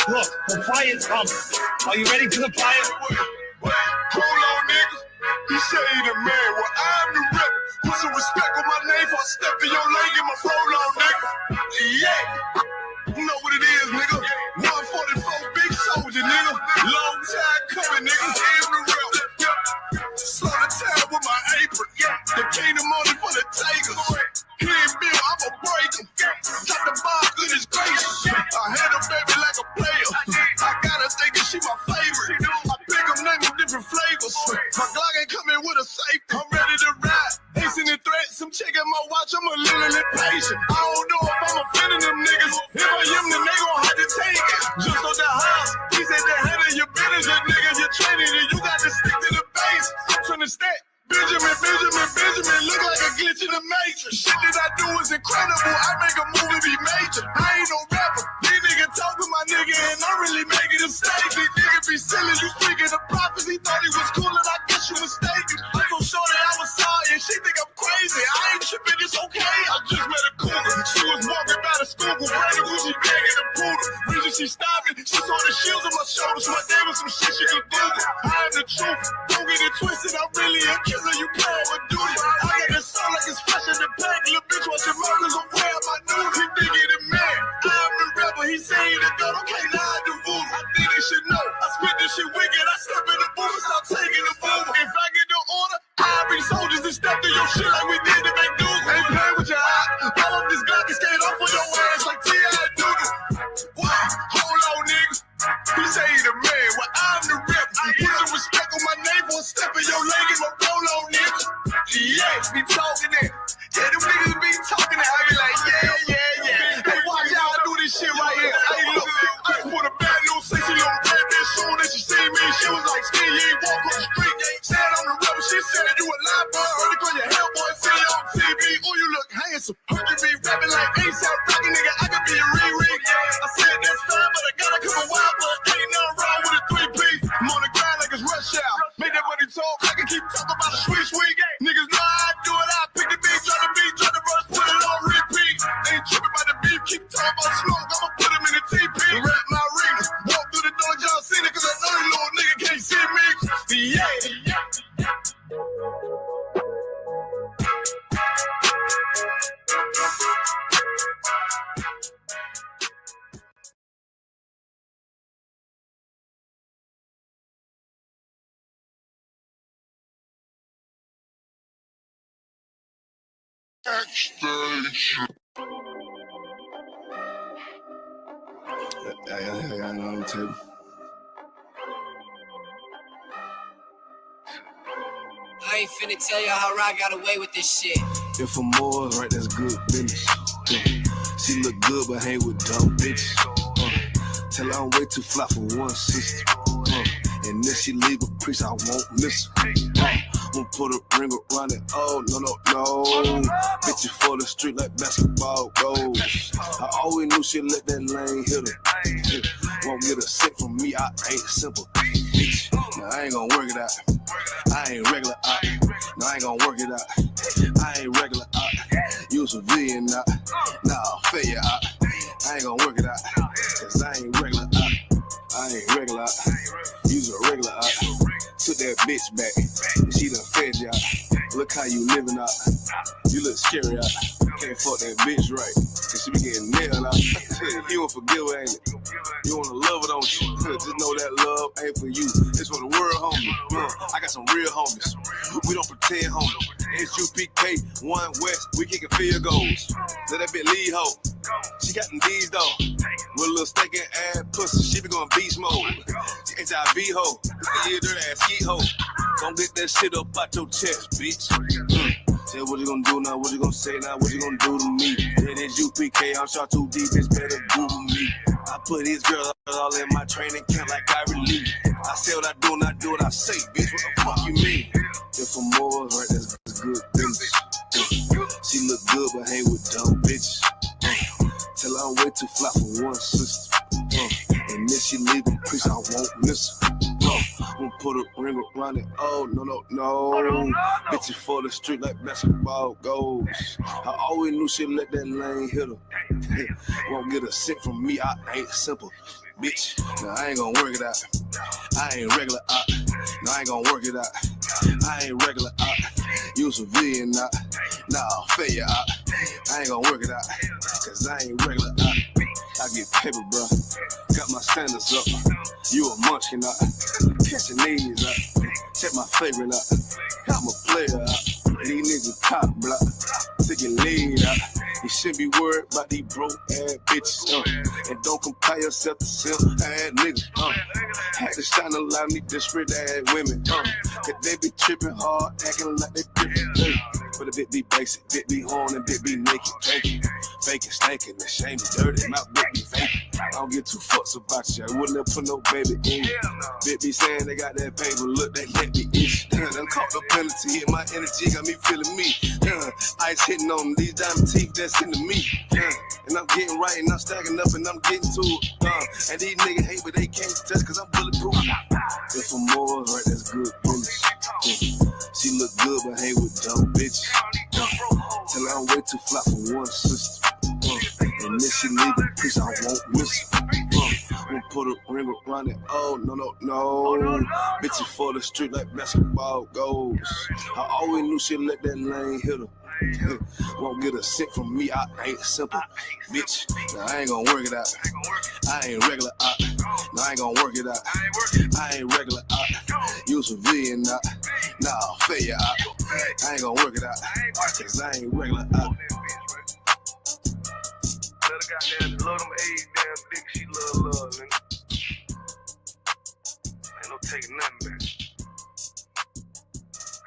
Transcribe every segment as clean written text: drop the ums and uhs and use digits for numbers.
Look, the fire's coming. Are you ready for the fire? Wait, hold on, nigga. He say he the man, well, I'm the rep. Put some respect on my name for I step in your lane, get my roll on, nigga. Yeah. You know what it is, nigga. 144 big soldier, nigga. Long time coming, nigga. I'm the rep. Slow the time with my apron. The kingdom money for the takers. He ain't Bill, I'ma break him. Top the bar, goodness gracious. I handle baby like a player. I gotta think that she my favorite. I pick them, name them different flavors. My Glock ain't coming with a safety. I'm ready to ride. Facing the threats, some chick at my watch, I'm a little impatient. I don't know if I'm offending them niggas. If I am, then they gon' have to take it. Just on the house, he said the head of your business, your nigga, you're training and you got to stick to the base. I'm trying to stack. Benjamin, look like a glitch in the matrix. Shit that I do is incredible. I make a movie be major. I ain't no rapper. These niggas talking my nigga and I'm really making a mistake. These niggas be silly. You speaking of prophets. He thought he was cool and I guess you mistaken. I'm so sure that I was sorry and she think I'm crazy. I ain't tripping, it's okay. I just met a cougar. She was walking by the school with brand new Gucci bag in the poodle. Reason she stopped me, she saw the shields on my shoulders. My day was some shit she could Google. I am the truth. Don't get it twisted. I'm really a killer. You can't do you. I got this sound like it's fresh in the pack. Little bitch watch your mouth cause I'm wearing my noodles. He think he the man. I'm the rebel. He say he the god. Okay, now I do voodoo. I think they should know. I spit this shit wicked. I step in the booth and stop taking the move. If I get the order, I'll be soldiers and step through your shit like we did to make dudes. Ain't playing with your eye. All of this Glock is skate off for your ass like T.I. Doodle. What? Hold on, nigga. He say he the man. Well, I'm the rep. Put some respect on my name for a step in your leg and my roll on, nigga. Yeah, be talking that. Yeah, them niggas be talking that. I be like, yeah. Hey, watch how I do this shit right here. Hey, look, I just put a bad little sexy on red bitch. Soon as she see me, she was like, "Skin, you ain't walk on the street." Said I'm the rebel. She said you a lie, boy. Early call your hell, boy. See you on TV. Oh, you look handsome. Heard you be rapping like ASAP Rocky, nigga. I could be a re-ring. I said that's fine, but I gotta come a while, but ain't nothing wrong with a 3-piece. I'm on the grind like it's rush hour. Make that money talk. I can keep talking about a sweet. Niggas know how I do it. I pick the beat, drop the rush, put it on repeat. Ain't tripping about the beef, keep talking about smoke. I'ma put him in the TP. Rap my arena. Walk through the door, John Cena, cause I know you little nigga can't see me. Yeah. Backstage. I got it on the table. I ain't finna tell y'all how I got away with this shit. If I'm more right, that's good business. She look good, but hang with dumb bitches. Tell her I'm way too fly for one sister. And if she leave a priest, I won't miss her. Won't put a ring around it. Oh, no. Bitches for the street like basketball goals. I always knew she'd let that lane hit her. Won't get a sick from me, I ain't simple. Bitch, now I ain't gonna work it out. I ain't regular out. No, I ain't gonna work it out. I ain't regular out. You civilian out. Nah, failure out. I ain't gonna work it out. Cause I ain't regular out. I ain't regular out. You's a regular out. Took that bitch back. She done fed you out. Look how you living out. You look scary out. Can't fuck that bitch right. Cause she be getting nailed out. You won't forgive her, ain't it? You wanna love her, don't you? Just know that love ain't for you. It's for the world, homie. I got some real homies. We don't pretend, homie. Isupk, 1 West, we kicking field goals. Let that bitch lead, ho. She got them D's, though. With a little steak and ass pussy, she be going beast mode. She HIV, ho. You dirty ass skeet, ho. Don't get that shit up out your chest, bitch. Say what you gonna do now, what you gonna say now, what you gonna do to me? It is UPK, I'm shot too deep, it's better Google me. I put these girls all in my training camp like I relieve. I say what I do and I do what I say, bitch, what the fuck you mean? If I'm more right, that's good business. She look good but hang with dumb bitches. Tell her I'm way too fly for one sister. And if she she leave a piece, I won't miss her. Won't put a ring around it. Oh, no. Bitches for the street like basketball goals. I always knew she'd let that lane hit her. Won't get a cent from me, I ain't simple. Bitch, now I ain't gonna work it out. I ain't regular out. No, I ain't gonna work it out. I ain't regular out. You civilian out. Nah, failure out. I ain't gonna work it out. Cause I ain't regular out. I get paper, bro. Got my standards up. You a munchkin out. Catching these out. Check my favorite out. I'm a player out. These niggas top block. Taking lead out. You shouldn't be worried about these broke ass bitches. And don't compare yourself to simp ass niggas. Had to shine a lot of these desperate ass women. Cause they be tripping hard, acting like they different. But a bit be basic, bit be horn, and bit be naked, drinking. Faking, stankin', ashamed, dirty, my bit be faking. I don't get too fucks about you. I wouldn't have put no baby in you. Bit be saying they got that paper, look, they let me itch. Done caught the penalty, hit my energy, got me feeling me. Ice hitting on these diamond teeth, that's into me. And I'm getting right, and I'm stacking up, and I'm getting to it. And these niggas hate, but they can't touch, cause I'm bulletproof. If I'm more right, that's good business. She look good, but hang with dumb bitches. Till I'm way too fly for one sister. And if she leave a piece, I won't miss her. Won't put a ring around it. Oh, no. Bitches for the street like basketball goals. I always knew she'd let that lane hit her. Won't get a cent from me, I ain't simple. Bitch, now I ain't gonna work it out. I ain't regular out. No, I ain't gonna work it out. I ain't regular out. You a civilian out. Nah, failure out. I ain't gonna work it out. Cause I ain't regular out. Let her goddamn love them AIDS damn dick, she love, nigga. Ain't no taking nothing back.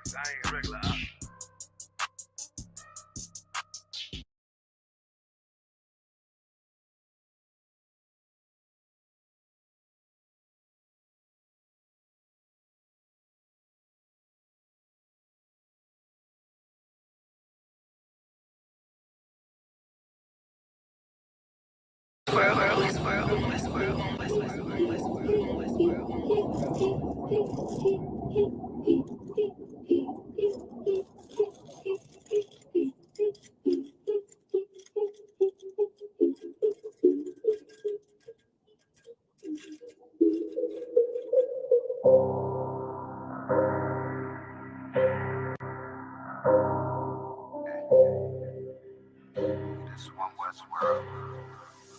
Cause I ain't regular out.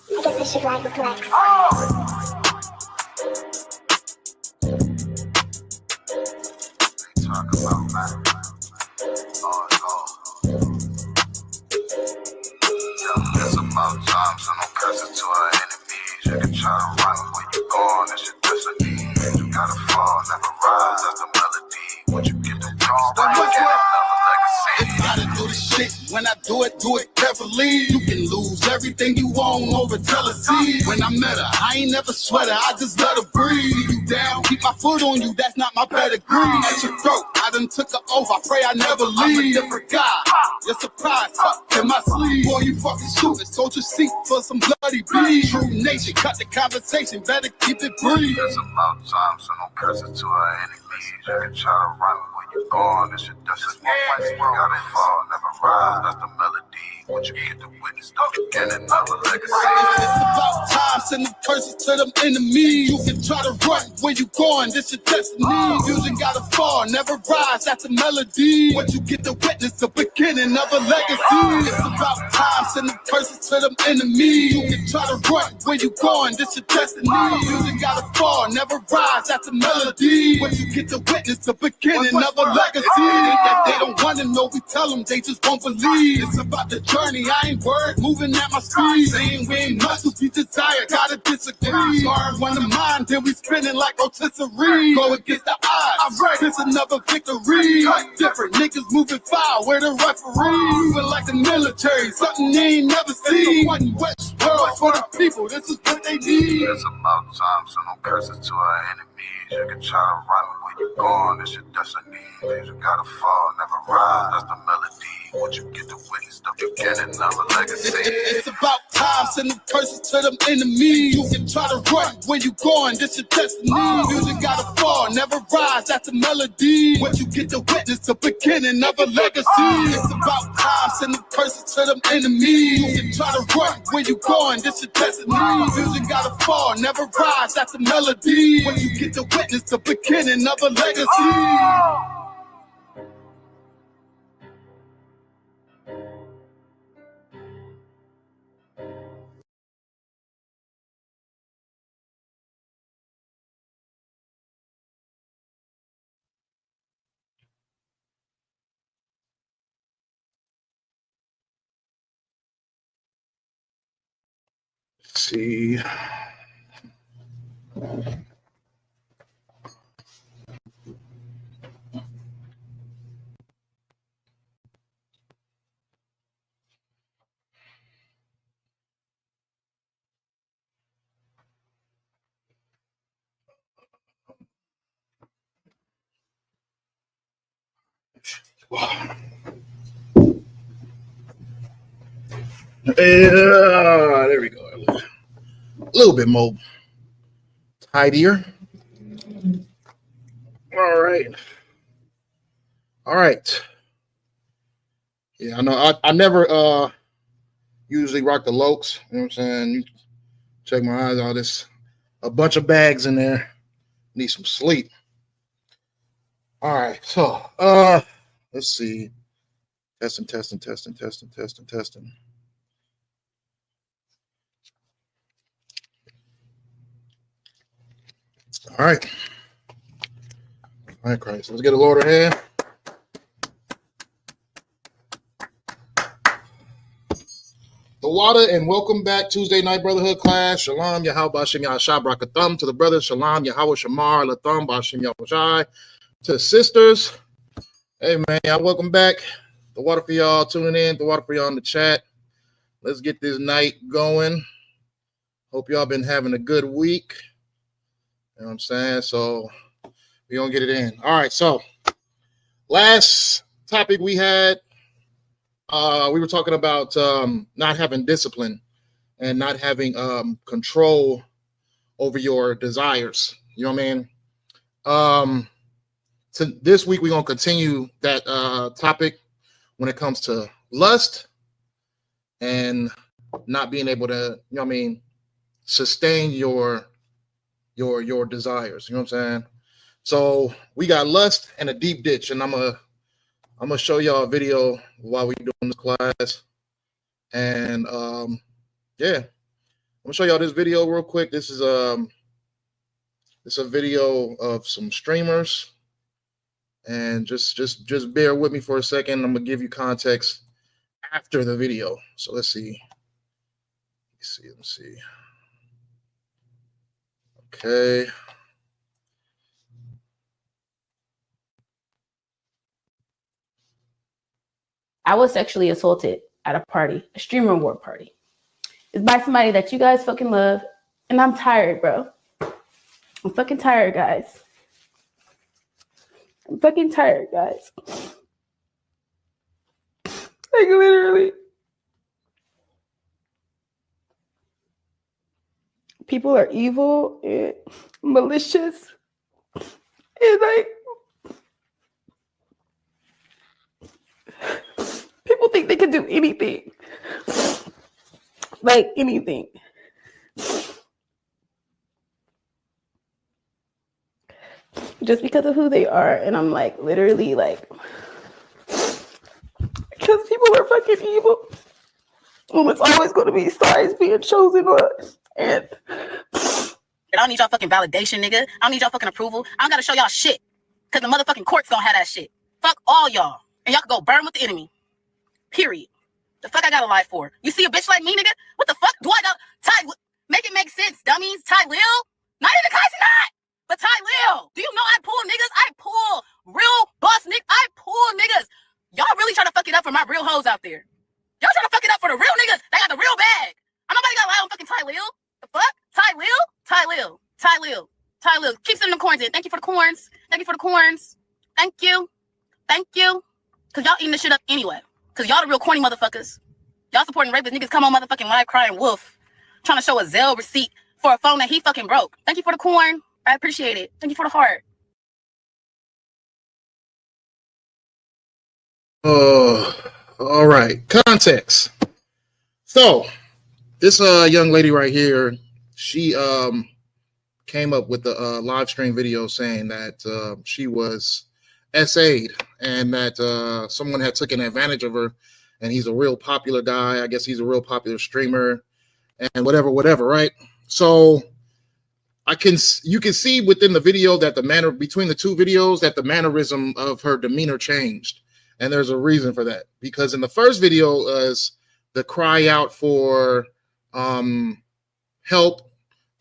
I guess I should ride with Flex. Talk about man. It's about time, so no curses to our enemies. You can try to run where you going, it's your destiny. You gotta fall, never rise, that's the melody. When you get the wrong, then you get another legacy. Gotta do the shit, when I do it carefully. You can lose everything you own over jealousy. When I met her, I ain't never sweat her, I just let her breathe. You down, keep my foot on you, that's not my pedigree. At your throat, I done took her over, I pray I never leave. I'm a different guy, you're surprised, tucked in my sleeve. Boy, you fucking stupid, sold your seat for some bloody beef. True nature, cut the conversation, better keep it brief. It's about time, so no curses to our enemies. You can try to run where you going, it's your destiny. You gotta fall, never rise, that's the melody. What you get to witness, don't get another legacy. It's about time, send the curses to them enemies. You can try to run where you going, this your destiny. You just gotta fall, never rise, that's a melody. What you get to witness, the beginning of a legacy. It's about time, send the curses to them enemies. You can try to run where you going, this your destiny. You just gotta fall, never rise, that's a melody. What you get to witness, the beginning of a legacy. They don't wanna know, we tell them, they just won't believe. It's about the journey, I ain't worried, moving at my speed. Saying we ain't much to be desired, gotta disagree. Hard one of mine, then we spinning like rotisserie. Go against the odds, I'm right, it's another victory. Different niggas moving foul, where the referee. Moving like the military, something they ain't never seen. One West world for the people, this is what they need. It's about time, so no curses to our enemies. You can try to run where you going, it's your destiny. You gotta fall, never rise, that's the melody. What you get to witness, don't you get another legacy. It's about time, sending curses to them enemies. You can try to run when you going, this your destiny. Music gotta fall, never rise, that's a melody. What you get to witness, the beginning of a legacy. It's about time, sending curses to them enemies. You can try to run when you going, this your destiny. Music gotta fall, never rise, that's a melody. What you get to witness, the beginning of a legacy. See. There we go. A little bit more tidier. All right. Yeah, I know. I never usually rock the Lokes. You know what I'm saying? You check my eyes. All this, a bunch of bags in there. Need some sleep. All right. So, let's see. Testing. All right. All right, Christ. Let's get a Lord of hand. The water, and welcome back Tuesday night Brotherhood class. Shalom, Yahweh Bashem Yahshua Brakathum. To the brothers, Shalom, Yahweh Shamar, Latham, Bashem Yahushai. To the sisters, hey man, y'all welcome back. The water for y'all tuning in. The water for y'all in the chat. Let's get this night going. Hope y'all been having a good week. You know what I'm saying? So we're going to get it in. All right. So last topic we had, we were talking about not having discipline and not having control over your desires. You know what I mean? So this week, we're going to continue that topic when it comes to lust and not being able to, you know what I mean, sustain your desires. You know what I'm saying? So we got lust and a deep ditch, and I'm gonna show y'all a video while we doing this class. And yeah, I'm gonna show y'all this video real quick. This is a video of some streamers, and just bear with me for a second. I'm gonna give you context after the video. So let's see. Let's see. Okay. I was sexually assaulted at a party, a stream reward party. It's by somebody that you guys fucking love. And I'm tired, bro. I'm fucking tired, guys. Like, literally. People are evil and malicious. And like, people think they can do anything. Like anything. Just because of who they are. And I'm like, literally like, because people are fucking evil. Well, it's always going to be sides being chosen on. And I don't need y'all fucking validation, nigga. I don't need y'all fucking approval. I don't gotta show y'all shit. Cause the motherfucking courts gonna have that shit. Fuck all y'all. And y'all can go burn with the enemy. Period. The fuck I got a life for? You see a bitch like me, nigga? What the fuck do I got? Ty, make it make sense, dummies. Ty Lil? Not even Kaisi not. But Ty Lil. Do you know I pull niggas? I pull real boss niggas. I pull niggas. Y'all really trying to fuck it up for my real hoes out there. Y'all trying to fuck it up for the real niggas that got the real bag. I'm nobody got to lie on fucking Ty Lil. The fuck? Ty Lil. Keep sending them corns in. Thank you for the corns. Thank you. Cause y'all eating this shit up anyway. Cause y'all the real corny motherfuckers. Y'all supporting rapist niggas come on motherfucking live crying wolf. trying to show a Zelle receipt for a phone that he fucking broke. Thank you for the corn. I appreciate it. Thank you for the heart. All right. Context. So this young lady right here, she came up with a live stream video saying that she was SA'd and that someone had taken advantage of her, and he's a real popular guy. I guess he's a real popular streamer and whatever, right? So you can see within the video that between the two videos that the mannerism of her demeanor changed. And there's a reason for that, because in the first video was the cry out for help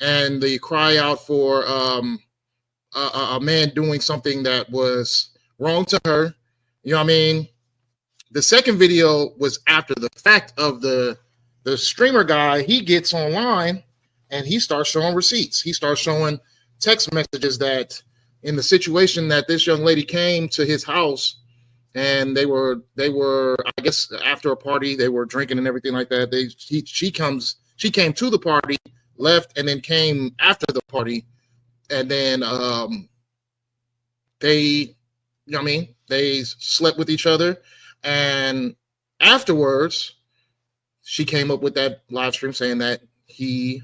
and the cry out for a man doing something that was wrong to her. You know what I mean? The second video was after the fact of the streamer guy. He gets online and he starts showing receipts. He starts showing text messages that in the situation that this young lady came to his house, and they were I guess after a party, they were drinking and everything like that. She came to the party, left, and then came after the party, and then they, you know what I mean, they slept with each other, and afterwards she came up with that live stream saying that he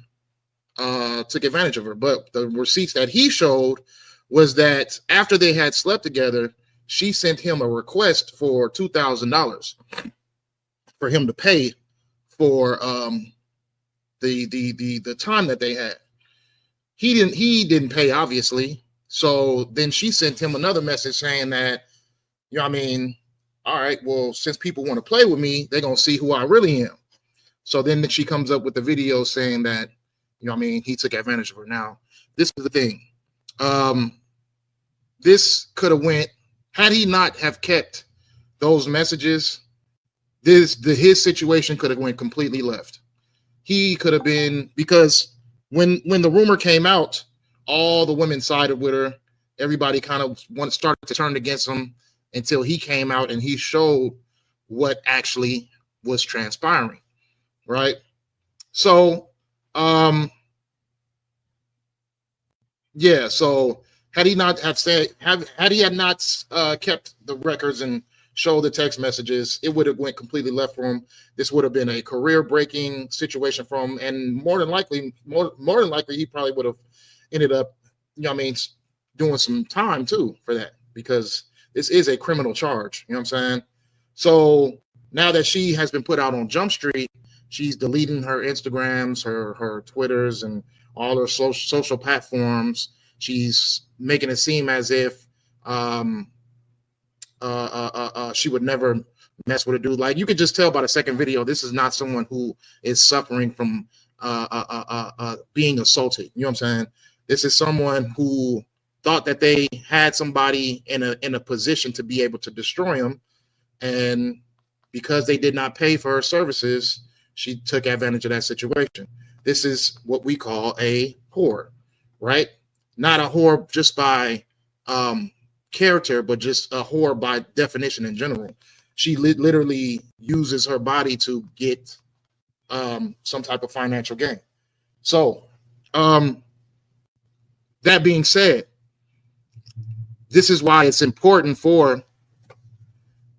took advantage of her. But the receipts that he showed was that after they had slept together, she sent him a request for $2,000 for him to pay for the time that they had. He didn't pay, obviously. So then she sent him another message saying that, you know what I mean, all right, well, since people want to play with me, they're gonna see who I really am. So then she comes up with the video saying that, you know what I mean, he took advantage of her. Now, this is the thing. This could have went, had he not have kept those messages, his situation could have went completely left. He could have been, because when the rumor came out, all the women sided with her. Everybody kind of started to turn against him until he came out and he showed what actually was transpiring, right? So, yeah. So had he not have said, had he had not kept the records and show the text messages, it would have went completely left for him. This would have been a career-breaking situation for him, and more than likely, he probably would have ended up, you know what I mean, doing some time too for that, because this is a criminal charge. You know what I'm saying? So now that she has been put out on Jump Street, she's deleting her Instagrams, her Twitters, and all her social platforms. She's making it seem as if she would never mess with a dude. Like, you could just tell by the second video, this is not someone who is suffering from being assaulted. You know what I'm saying? This is someone who thought that they had somebody in a position to be able to destroy him, and because they did not pay for her services, she took advantage of that situation. This is what we call a whore, right? Not a whore just by character, but just a whore by definition in general. She literally uses her body to get some type of financial gain. So that being said, this is why it's important for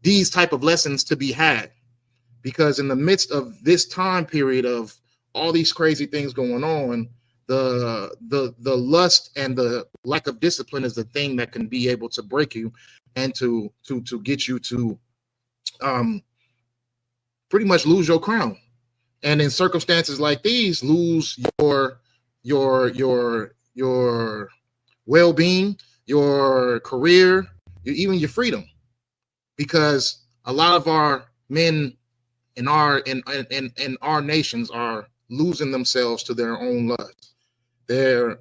these type of lessons to be had, because in the midst of this time period of all these crazy things going on, the lust and the lack of discipline is the thing that can be able to break you and to get you to pretty much lose your crown, and in circumstances like these, lose your well-being, your career, even your freedom, because a lot of our men in our nations are losing themselves to their own lust. They're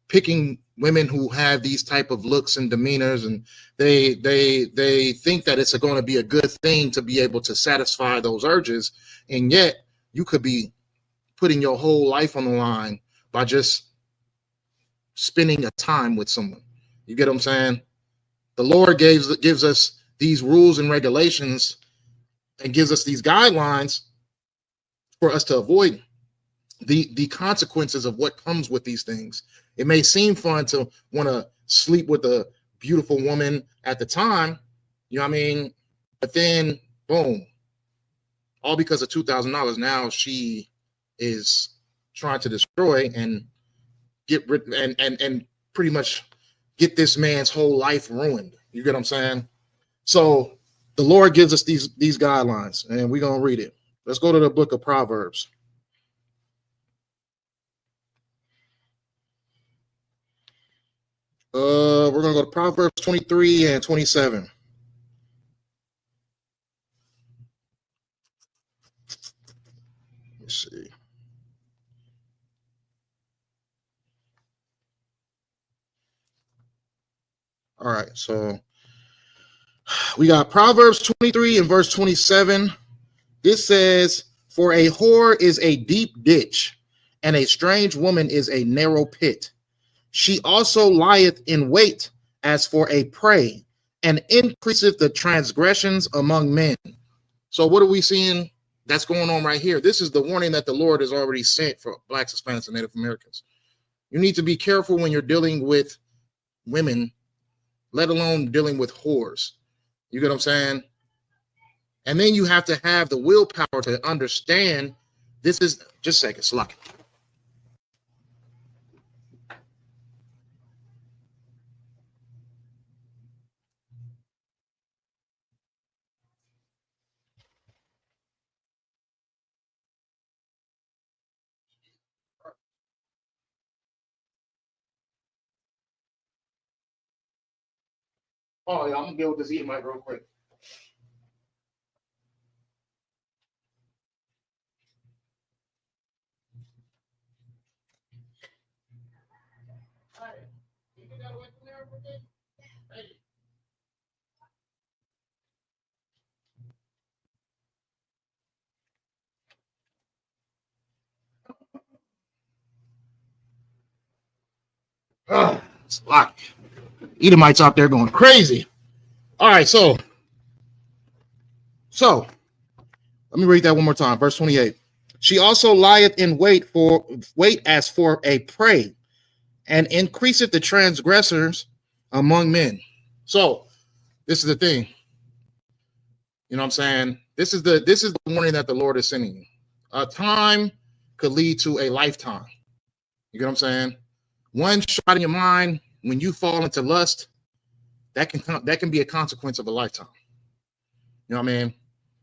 picking women who have these type of looks and demeanors, and they think that it's going to be a good thing to be able to satisfy those urges, and yet you could be putting your whole life on the line by just spending a time with someone. You get what I'm saying? The Lord gives us these rules and regulations and gives us these guidelines for us to avoid the consequences of what comes with these things. It may seem fun to want to sleep with a beautiful woman at the time, you know what I mean? But then, boom, all because of $2,000. Now she is trying to destroy and get rid and pretty much get this man's whole life ruined. You get what I'm saying? So the Lord gives us these guidelines, and we're gonna read it. Let's go to the book of Proverbs. We're gonna go to Proverbs 23 and 27. Let's see. All right, so we got Proverbs 23 and verse 27. It says, "For a whore is a deep ditch, and a strange woman is a narrow pit. She also lieth in wait as for a prey, and increaseth the transgressions among men." So what are we seeing that's going on right here? This is the warning that the Lord has already sent for Blacks, Hispanics, and Native Americans. You need to be careful when you're dealing with women, let alone dealing with whores. You get what I'm saying? And then you have to have the willpower to understand this is just a second, Slack. Oh, yeah, I'm gonna deal with this eating mic real quick. It's a lot. Edomites out there going crazy. All right, so let me read that one more time. Verse 28. She also lieth in wait as for a prey, and increaseth the transgressors among men. So this is the thing. You know what I'm saying? This is the warning that the Lord is sending you. A time could lead to a lifetime. You get what I'm saying? One shot in your mind, when you fall into lust, that can be a consequence of a lifetime. You know what I mean?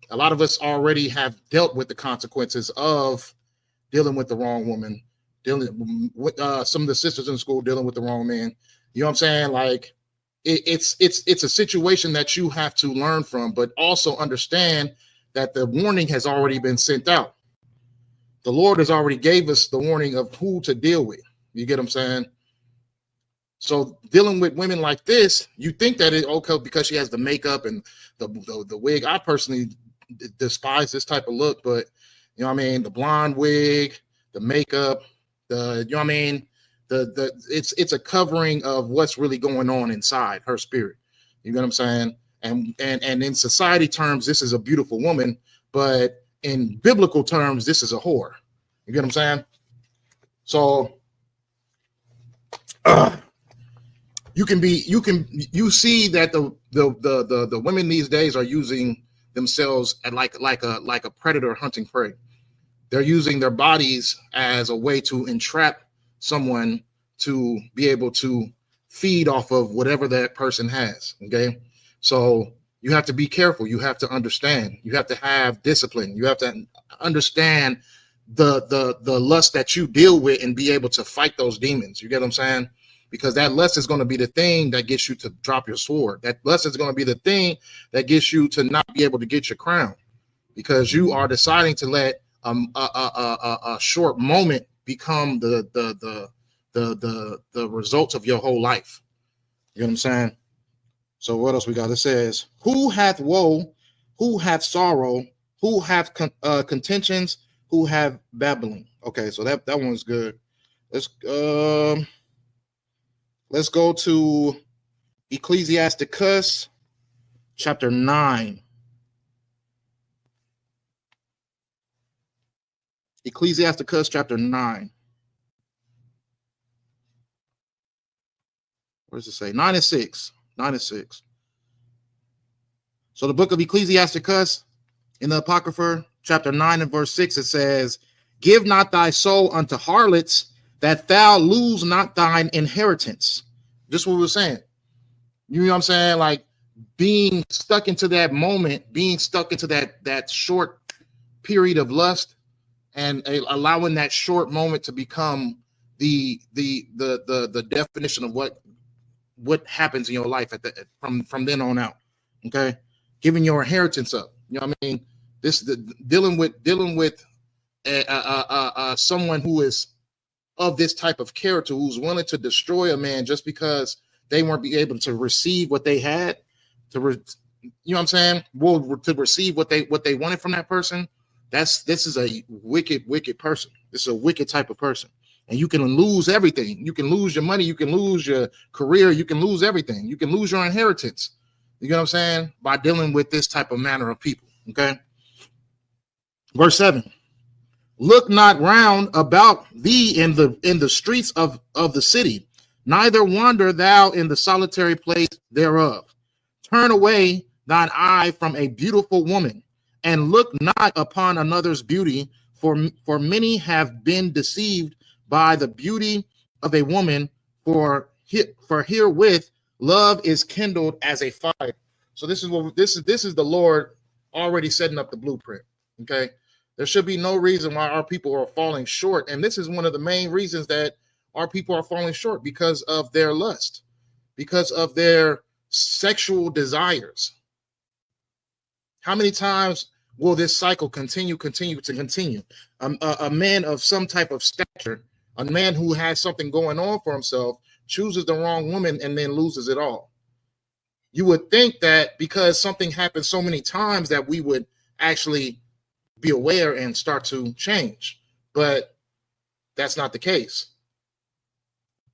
A lot of us already have dealt with the consequences of dealing with the wrong woman, dealing with some of the sisters in school dealing with the wrong man. You know what I'm saying? Like it's a situation that you have to learn from, but also understand that the warning has already been sent out. The Lord has already gave us the warning of who to deal with. You get what I'm saying? So dealing with women like this, you think that it okay because she has the makeup and the wig. I personally despise this type of look, but you know what I mean, the blonde wig, the makeup, you know what I mean, it's a covering of what's really going on inside her spirit. You know what I'm saying? And in society terms, this is a beautiful woman, but in biblical terms, this is a whore. You get what I'm saying? So you see that the women these days are using themselves at like a predator hunting prey. They're using their bodies as a way to entrap someone to be able to feed off of whatever that person has. Okay, so you have to be careful. You have to understand. You have to have discipline. You have to understand the lust that you deal with and be able to fight those demons. You get what I'm saying? Because that lust is going to be the thing that gets you to drop your sword. That lust is going to be the thing that gets you to not be able to get your crown, because you are deciding to let a short moment become the results of your whole life. You know what I'm saying? So what else we got? It says, "Who hath woe? Who hath sorrow? Who hath contentions? Who have babbling?" Okay, so that one's good. Let's go to Ecclesiasticus chapter 9. Ecclesiasticus chapter 9. What does it say? 9 and 6. 9 and 6. So the book of Ecclesiasticus in the Apocrypha, chapter 9 and verse 6, it says, give not thy soul unto harlots, that thou lose not thine inheritance. Just what we were saying. You know what I'm saying? Like being stuck into that moment, being stuck into that short period of lust, and allowing that short moment to become the definition of what happens in your life from then on out. Okay, giving your inheritance up. You know what I mean? Dealing with someone who is of this type of character, who's willing to destroy a man just because they weren't be able to receive what they had, you know what I'm saying? Well, to receive what they wanted from that person. This is a wicked person. This is a wicked type of person. And you can lose everything. You can lose your money. You can lose your career. You can lose everything. You can lose your inheritance. You know what I'm saying? By dealing with this type of manner of people. Okay. Verse 7. Look not round about thee in the streets of the city, neither wander thou in the solitary place thereof. Turn away thine eye from a beautiful woman, and look not upon another's beauty, for many have been deceived by the beauty of a woman, for herewith love is kindled as a fire. So this is the Lord already setting up the blueprint. Okay, there should be no reason why our people are falling short, and this is one of the main reasons that our people are falling short, because of their lust, because of their sexual desires. How many times will this cycle continue? A man of some type of stature, a man who has something going on for himself, chooses the wrong woman and then loses it all. You would think that because something happens so many times that we would actually be aware and start to change, but that's not the case.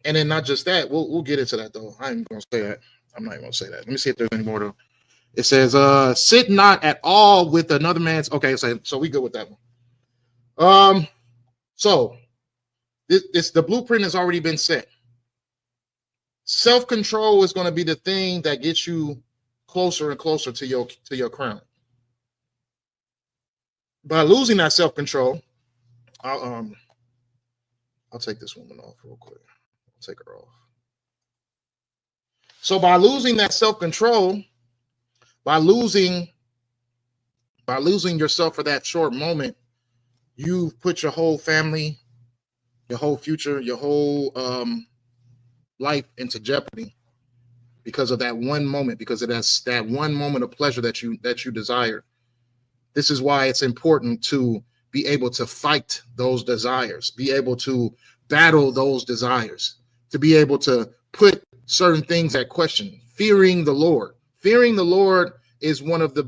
And then not just that, we'll get into that though. I ain't gonna say that. I'm not even gonna say that. Let me see if there's any more though. It says, sit not at all with another man's. Okay, so we good with that one. So the blueprint has already been set. Self-control is going to be the thing that gets you closer and closer to your crown. By losing that self-control, I'll take this woman off real quick. I'll take her off. So by losing that self-control, by losing yourself for that short moment, you've put your whole family, your whole future, your whole life into jeopardy because of that one moment, because of that one moment of pleasure that you desire. This is why it's important to be able to fight those desires, be able to battle those desires, to be able to put certain things at question. Fearing the Lord. Fearing the Lord is one of the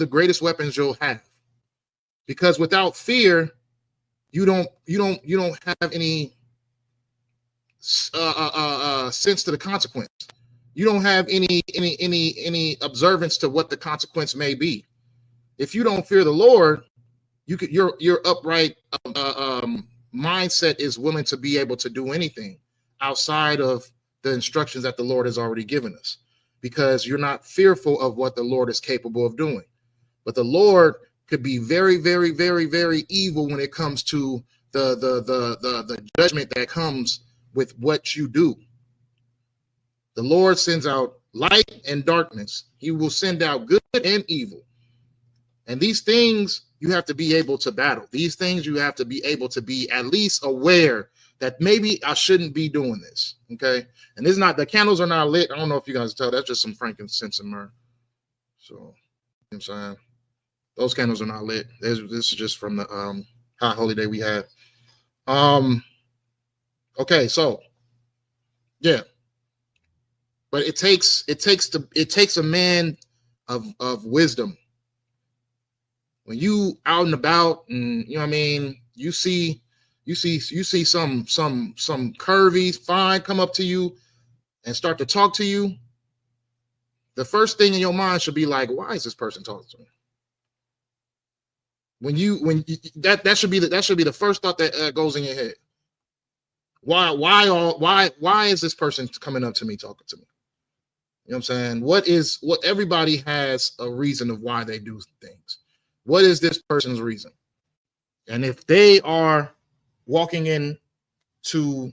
greatest weapons you'll have, because without fear, you don't have any sense to the consequence. You don't have any observance to what the consequence may be. If you don't fear the Lord, your upright mindset is willing to be able to do anything outside of the instructions that the Lord has already given us, because you're not fearful of what the Lord is capable of doing. But the Lord could be very, very, very, very evil when it comes to the judgment that comes with what you do. The Lord sends out light and darkness. He will send out good and evil. And these things you have to be able to battle. These things you have to be able to be at least aware that maybe I shouldn't be doing this. Okay. And it's not, the candles are not lit. I don't know if you guys tell, that's just some frankincense and myrrh. So, you know what I'm saying? Those candles are not lit. This is just from the high holy day we had. Okay, so yeah. But it takes a man of wisdom. When you out and about, and you know what I mean, you see some curvies fine come up to you and start to talk to you, the first thing in your mind should be like, why is this person talking to me? That should be the first thought that goes in your head. Why is this person coming up to me, talking to me? You know what I'm saying? What everybody has a reason of why they do things. What is this person's reason? And if they are walking into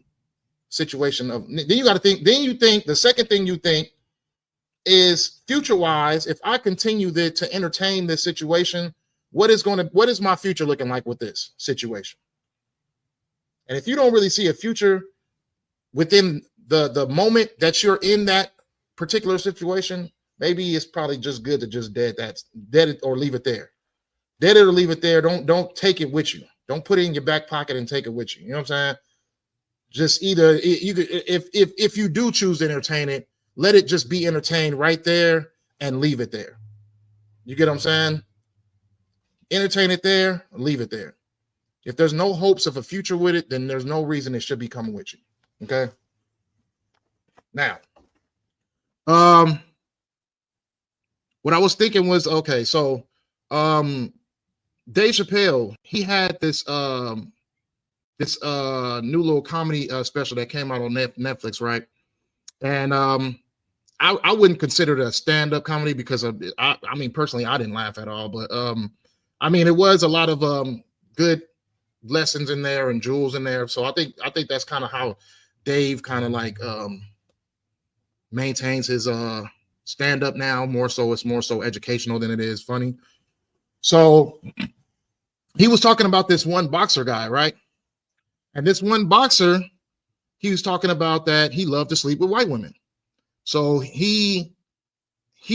situation of, then you got to think, the second thing you think is future wise, if I continue to entertain this situation, what is my future looking like with this situation? And if you don't really see a future within the moment that you're in that particular situation, maybe it's probably just good to just dead it or leave it there. Dead it or leave it there. Don't take it with you. Don't put it in your back pocket and take it with you. You know what I'm saying? Just either if you do choose to entertain it, let it just be entertained right there and leave it there. You get what I'm saying? Entertain it there, leave it there. If there's no hopes of a future with it, then there's no reason it should be coming with you. Okay. Now, what I was thinking was, okay, so Dave Chappelle, he had this new little comedy special that came out on Netflix, right? And I wouldn't consider it a stand-up comedy because I mean, personally, I didn't laugh at all, but I mean, it was a lot of good lessons in there and jewels in there. So I think that's kind of how Dave kind of like maintains his stand-up now. It's more so educational than it is funny. So he was talking about this one boxer guy, right? And this one boxer, he was talking about that he loved to sleep with white women. So he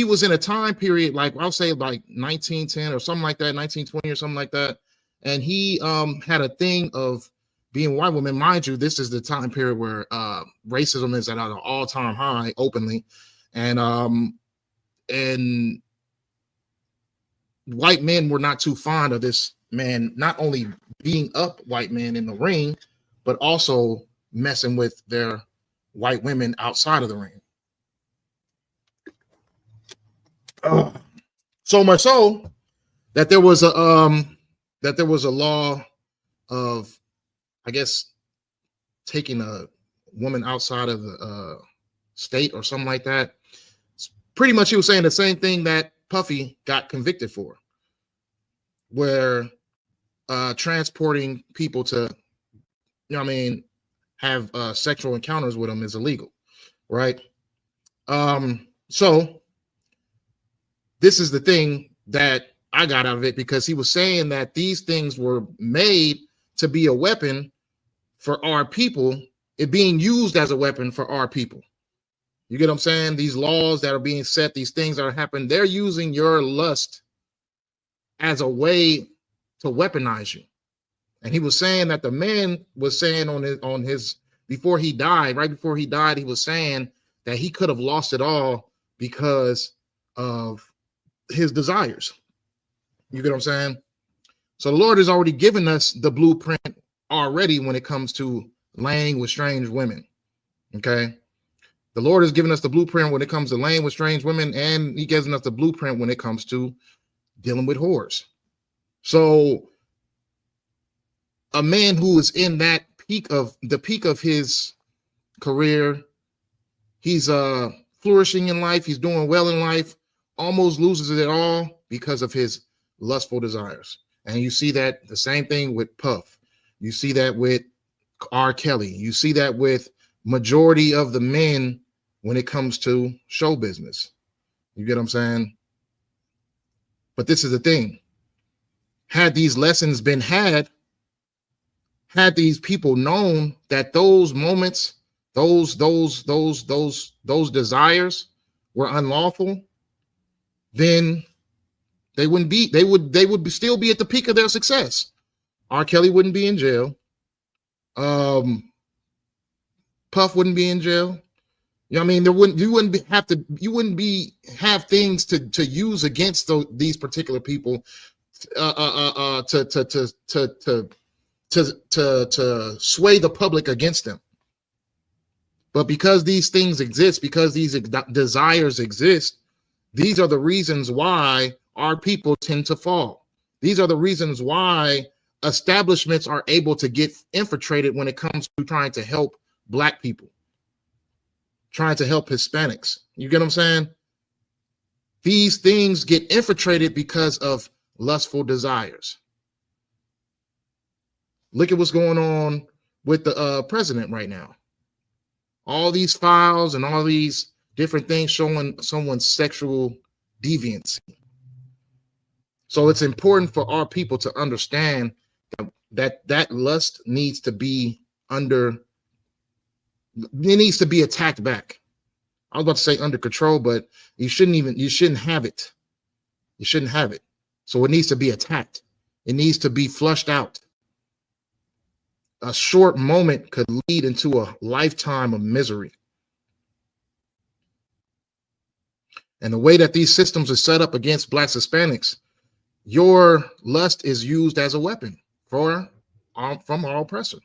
was in a time period, like I'll say like 1910 or something like that, 1920 or something like that. And he had a thing of being white women. Mind you, this is the time period where racism is at an all-time high openly. And white men were not too fond of this man, not only beating up white men in the ring, but also messing with their white women outside of the ring. So much so that there was a law of, I guess, taking a woman outside of the state or something like that. Pretty much he was saying the same thing that Puffy got convicted for, where transporting people to, you know what I mean, have sexual encounters with them is illegal, right? So this is the thing that I got out of it, because he was saying that these things were made to be a weapon for our people, it being used as a weapon for our people. You get what I'm saying? These laws that are being set, these things that are happening, they're using your lust as a way to weaponize you. And he was saying that the man was saying on his before he died, right before he died, he was saying that he could have lost it all because of his desires. You get what I'm saying? So the Lord has already given us the blueprint already when it comes to laying with strange women. Okay. The Lord has given us the blueprint when it comes to laying with strange women, and he gives us the blueprint when it comes to dealing with whores. So a man who is in that peak of his career, he's flourishing in life, he's doing well in life, almost loses it all because of his lustful desires. And you see that the same thing with Puff. You see that with R. Kelly. You see that with majority of the men when it comes to show business. You get what I'm saying? But this is the thing. Had these lessons been had these people known that those moments, those desires were unlawful, then they would still be at the peak of their success. R. Kelly wouldn't be in jail. Puff wouldn't be in jail. You know what I mean? You wouldn't have things to use against these particular people to sway the public against them. But because these things exist, because these desires exist, these are the reasons why our people tend to fall. These are the reasons why establishments are able to get infiltrated when it comes to trying to help Black people, trying to help Hispanics. You get what I'm saying? These things get infiltrated because of lustful desires. Look at what's going on with the president right now. All these files and all these different things showing someone's sexual deviancy. So it's important for our people to understand that lust needs to be it needs to be attacked back. I was about to say under control, but you shouldn't have it. You shouldn't have it. So it needs to be attacked. It needs to be flushed out. A short moment could lead into a lifetime of misery. And the way that these systems are set up against Blacks, Hispanics, your lust is used as a weapon from our oppressor.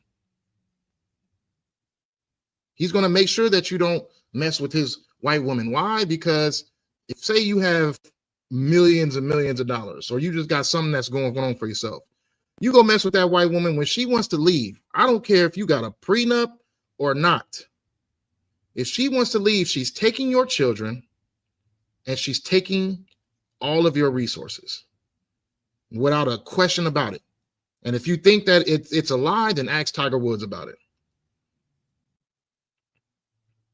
He's going to make sure that you don't mess with his white woman. Why? Because if, say, you have millions and millions of dollars, or you just got something that's going on for yourself, you go mess with that white woman when she wants to leave. I don't care if you got a prenup or not. If she wants to leave, she's taking your children and she's taking all of your resources without a question about it. And if you think that it's a lie, then ask Tiger Woods about it.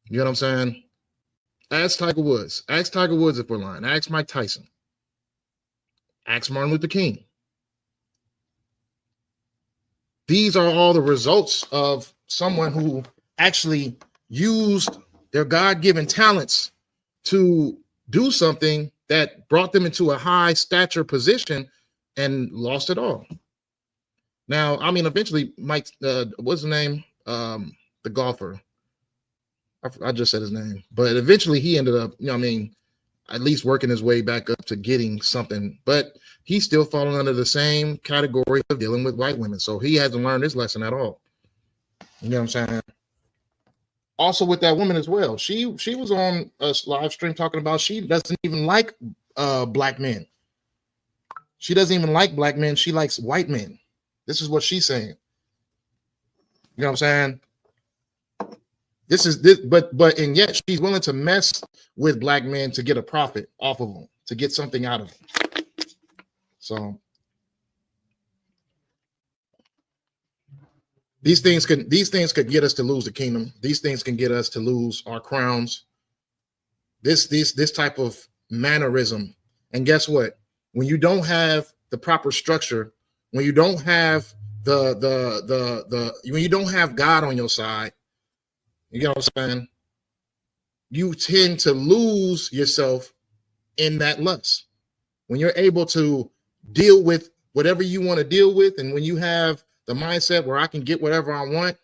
You know what I'm saying? Ask Tiger Woods. Ask Tiger Woods if we're lying. Ask Mike Tyson. Ask Martin Luther King. These are all the results of someone who actually used their God-given talents to do something that brought them into a high stature position and lost it all. Now, I mean, eventually, Mike, what's his name? The golfer. I just said his name, but eventually he ended up, at least working his way back up to getting something, but he's still falling under the same category of dealing with white women. So he hasn't learned his lesson at all. You know what I'm saying? Also with that woman as well. She was on a live stream talking about she doesn't even like Black men. She doesn't even like Black men. She likes white men. This is what she's saying. You know what I'm saying? And yet she's willing to mess with Black men to get a profit off of them, to get something out of them. So these things could get us to lose the kingdom. These things can get us to lose our crowns. This type of mannerism. And guess what? When you don't have the proper structure, when you don't have when you don't have God on your side, you know what I'm saying? You tend to lose yourself in that lust. When you're able to deal with whatever you want to deal with, and when you have the mindset where I can get whatever I want,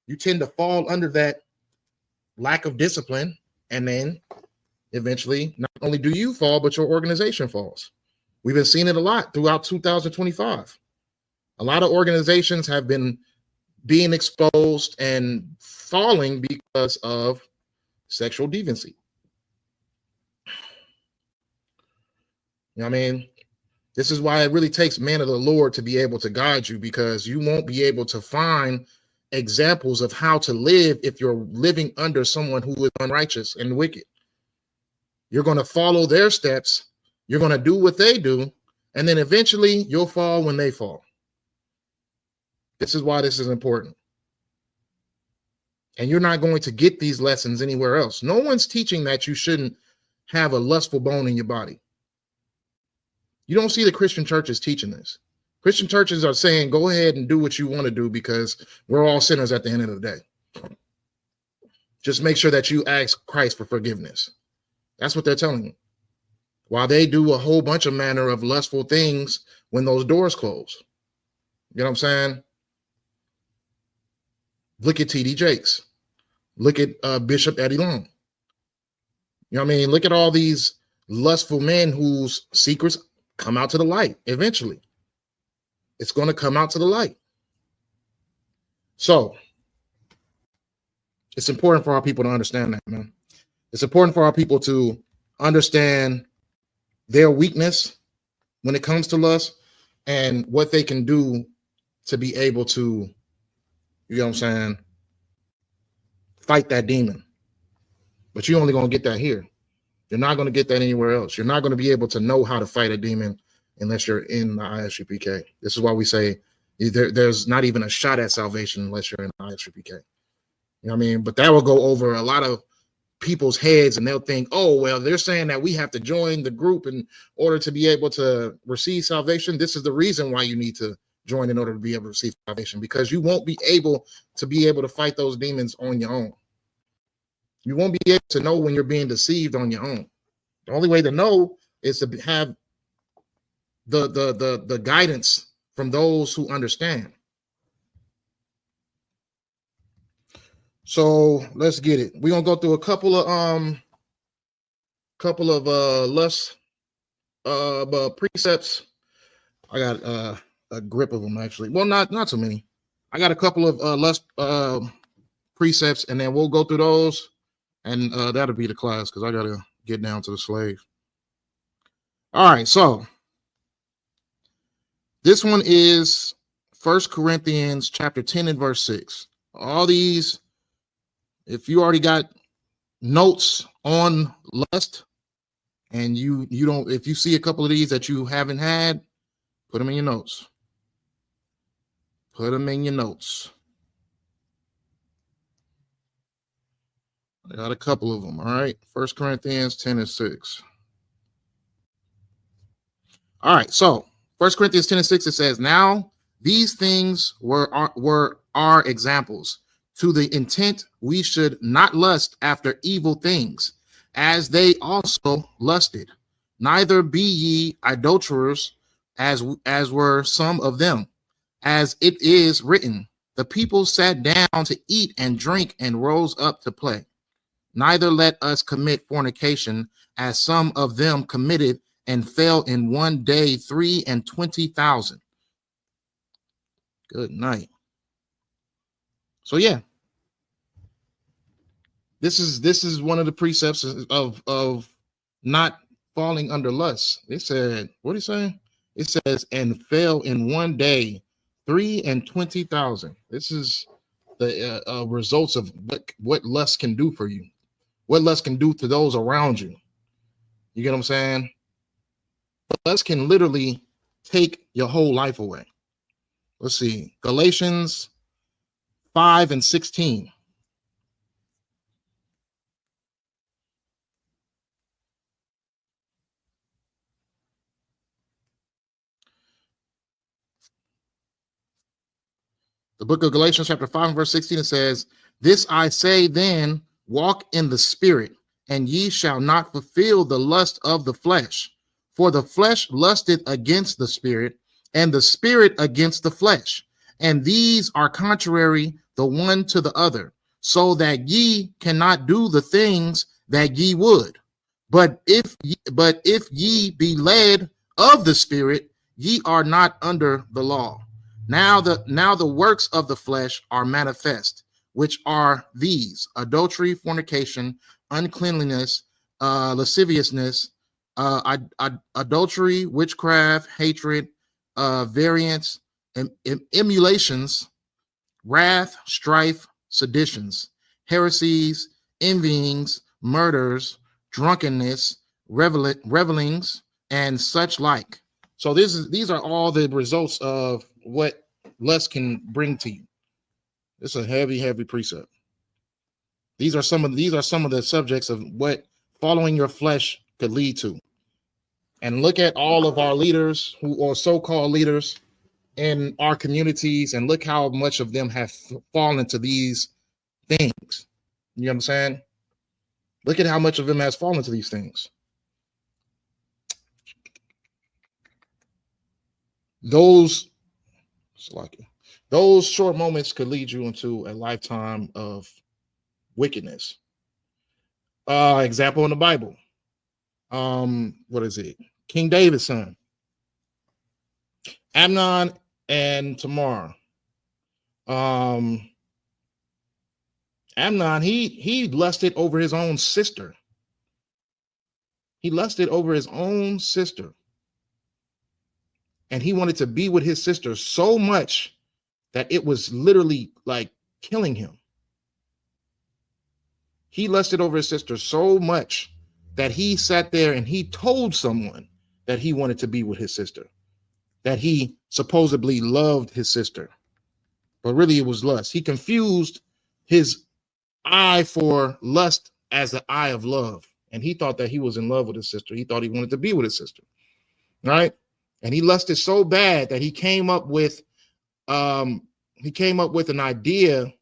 you tend to fall under that lack of discipline. And then eventually, not only do you fall, but your organization falls. We've been seeing it a lot throughout 2025. A lot of organizations have been being exposed and falling because of sexual deviancy. You know what I mean? This is why it really takes man of the Lord to be able to guide you, because you won't be able to find examples of how to live if you're living under someone who is unrighteous and wicked. You're going to follow their steps. You're going to do what they do. And then eventually you'll fall when they fall. This is why this is important. And you're not going to get these lessons anywhere else. No one's teaching that you shouldn't have a lustful bone in your body. You don't see the Christian churches teaching this. Christian churches are saying, go ahead and do what you want to do because we're all sinners at the end of the day. Just make sure that you ask Christ for forgiveness. That's what they're telling you. While they do a whole bunch of manner of lustful things when those doors close. You know what I'm saying? Look at T.D. Jakes. Look at Bishop Eddie Long. You know what I mean? Look at all these lustful men whose secrets come out to the light eventually. It's going to come out to the light. So it's important for our people to understand that, man. It's important for our people to understand their weakness when it comes to lust, and what they can do to be able to, you know what I'm saying, fight that demon. But you're only going to get that here. You're not going to get that anywhere else. You're not going to be able to know how to fight a demon unless you're in the ISUPK. This is why we say there's not even a shot at salvation unless you're in the ISUPK. You know what I mean? But that will go over a lot of people's heads, and they'll think, oh, well, they're saying that we have to join the group in order to be able to receive salvation. This is the reason why you need to join in order to be able to receive salvation, because you won't be able to fight those demons on your own. You won't be able to know when you're being deceived on your own. The only way to know is to have the guidance from those who understand. So let's get it. We're gonna go through a couple of lust precepts. I got a grip of them actually. Well, not too many. I got a couple of lust precepts, and then we'll go through those, and that'll be the class because I gotta get down to the slave. All right, so this one is 1 Corinthians chapter 10 and verse 6. All these, if you already got notes on lust, and you don't, if you see a couple of these that you haven't had, put them in your notes. Put them in your notes. I got a couple of them. All right. 1 Corinthians 10 and 6. All right. So 1 Corinthians 10 and 6, it says, now these things were our examples, to the intent we should not lust after evil things, as they also lusted. Neither be ye idolaters, as were some of them. As it is written, the people sat down to eat and drink and rose up to play. Neither let us commit fornication, as some of them committed and fell in one day 23,000. Good night. So yeah, this is one of the precepts of not falling under lust. It said, what did it say? It says, and fell in one day 23,000. This is the results of what lust can do for you, what lust can do to those around you. You get what I'm saying? Lust can literally take your whole life away. Let's see, Galatians 5 and 16. The book of Galatians chapter 5 and verse 16, it says, this I say then, walk in the spirit, and ye shall not fulfill the lust of the flesh. For the flesh lusteth against the spirit, and the spirit against the flesh. And these are contrary the one to the other, so that ye cannot do the things that ye would. But if ye be led of the spirit, ye are not under the law. Now the works of the flesh are manifest, which are these: adultery, fornication, uncleanliness, lasciviousness, adultery, witchcraft, hatred, variance, emulations, wrath, strife, seditions, heresies, envyings, murders, drunkenness, revelings, and such like. So these are all the results of what lust can bring to you. It's a heavy precept. These are some of the subjects of what following your flesh could lead to. And look at all of our leaders who are so-called leaders in our communities, and look how much of them have fallen to these things. You know what I'm saying? Look at how much of them has fallen to these things. Those short moments could lead you into a lifetime of wickedness. Example in the Bible. What is it? King David's son, Amnon and Tamar. Amnon, he lusted over his own sister. He lusted over his own sister. and he wanted to be with his sister so much that it was literally like killing him. He lusted over his sister so much that he sat there and he told someone that he wanted to be with his sister, that he supposedly loved his sister, but really it was lust. He confused his eye for lust as the eye of love, and he thought that he was in love with his sister. He thought he wanted to be with his sister, right? And he lusted so bad that he came up with an idea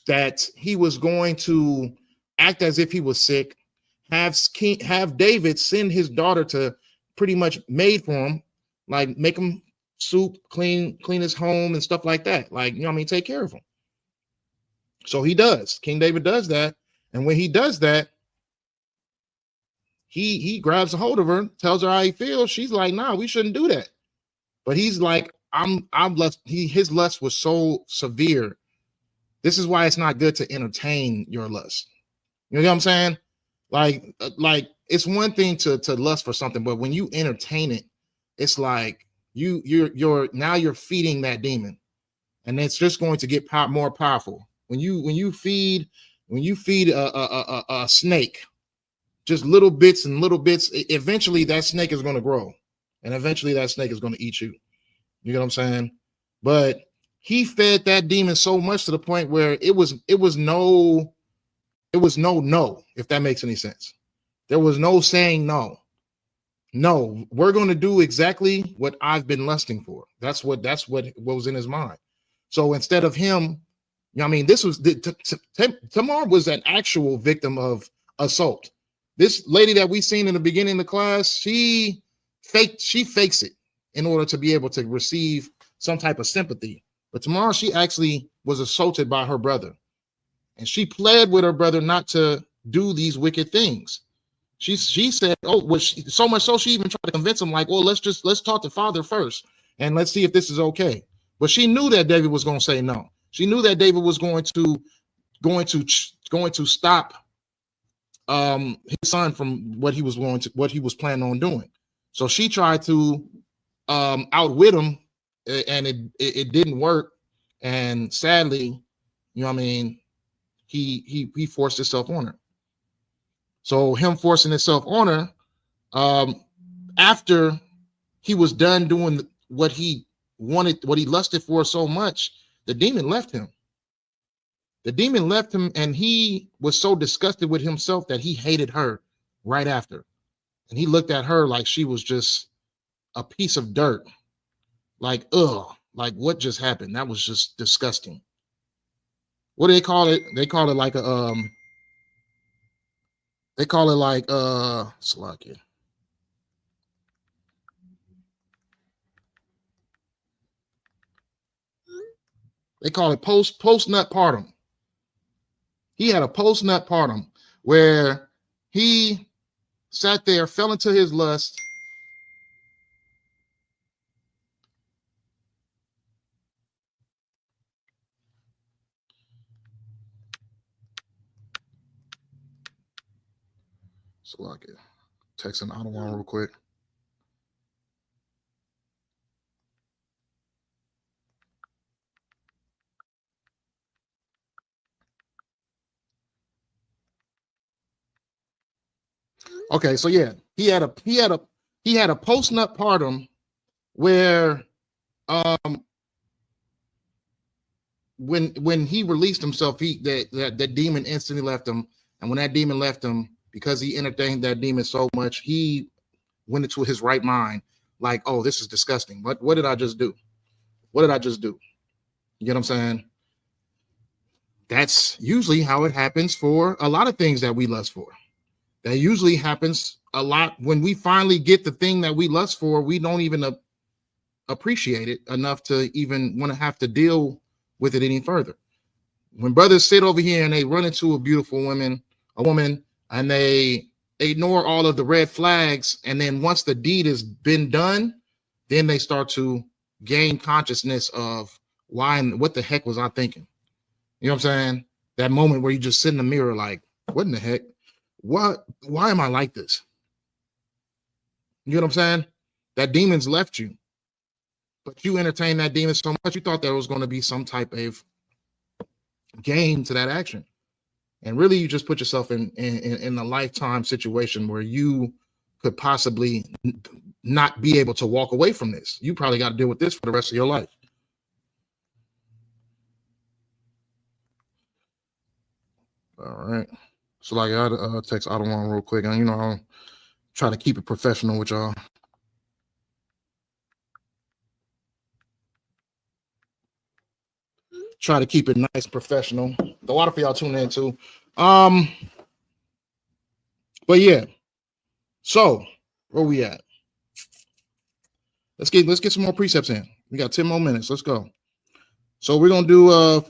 that he was going to act as if he was sick, have David send his daughter to pretty much maid for him, like make him soup, clean his home and stuff like that. Like, you know what I mean? Take care of him. So he does. King David does that. And when he does that, he grabs a hold of her, tells her how he feels. She's like, nah, we shouldn't do that. But he's like, I'm lust. His lust was so severe. This is why it's not good to entertain your lust. You know what I'm saying? Like it's one thing to lust for something, but when you entertain it, it's like you're feeding that demon, and it's just going to get more powerful. When you feed a snake, just little bits and little bits, eventually that snake is going to grow, and eventually that snake is going to eat you. You know what I'm saying? But he fed that demon so much to the point where it was no, if that makes any sense. There was no saying no. No, we're going to do exactly what I've been lusting for. That's what was in his mind. So instead of him, you know what I mean, this was Tamar was an actual victim of assault. This lady that we seen in the beginning of the class, she fakes it in order to be able to receive some type of sympathy. But Tamar, she actually was assaulted by her brother, and she pled with her brother not to do these wicked things. She said, so much so she even tried to convince him, like, well, let's talk to father first and let's see if this is okay. But she knew that David was going to say no. She knew that David was going to stop his son from what he was planning on doing. So she tried to outwit him, and it didn't work. And sadly, you know what I mean, he forced himself on her. So him forcing himself on her, after he was done doing what he wanted, what he lusted for so much, the demon left him. The demon left him, and he was so disgusted with himself that he hated her right after. And he looked at her like she was just a piece of dirt. Like, ugh, like what just happened? That was just disgusting. What do they call it? They call it like a Slovakia. They call it post nut partum. He had a post nut partum where he sat there, fell into his lust. Slovakia. Texting Ottawa real quick. Okay, so yeah, he had a post nut partum where when he released himself, that demon instantly left him, and when that demon left him, because he entertained that demon so much, he went into his right mind, like, oh, this is disgusting. What did I just do? What did I just do? You get what I'm saying? That's usually how it happens for a lot of things that we lust for. That usually happens a lot when we finally get the thing that we lust for. We don't even appreciate it enough to even want to have to deal with it any further. When brothers sit over here and they run into a beautiful woman, and they ignore all of the red flags, and then once the deed has been done, then they start to gain consciousness of why and what the heck was I thinking? You know what I'm saying? That moment where you just sit in the mirror like, what in the heck? Why am I like this? You know what I'm saying? That demon's left you. But you entertained that demon so much, you thought there was going to be some type of gain to that action. And really, you just put yourself in a lifetime situation where you could possibly not be able to walk away from this. You probably got to deal with this for the rest of your life. All right. So like I text Ottawa real quick, and I'll try to keep it professional with y'all. Try to keep it nice, professional. A lot of y'all tune in too. But yeah. So where we at? Let's get some more precepts in. We got 10 more minutes. Let's go. So we're gonna do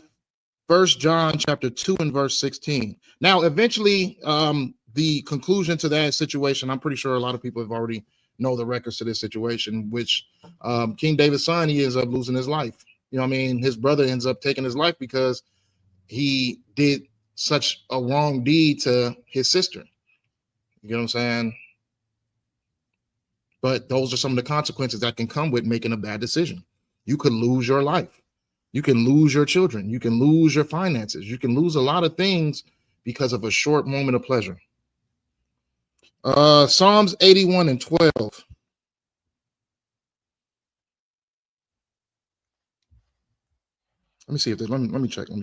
1 John chapter 2 and verse 16. Now, eventually, the conclusion to that situation, I'm pretty sure a lot of people have already know the records to this situation, which King David's son, he ends up losing his life. You know what I mean? His brother ends up taking his life because he did such a wrong deed to his sister. You know what I'm saying? But those are some of the consequences that can come with making a bad decision. You could lose your life. You can lose your children. You can lose your finances. You can lose a lot of things because of a short moment of pleasure. Psalms 81 and 12. Let me see if they, let me check. Let me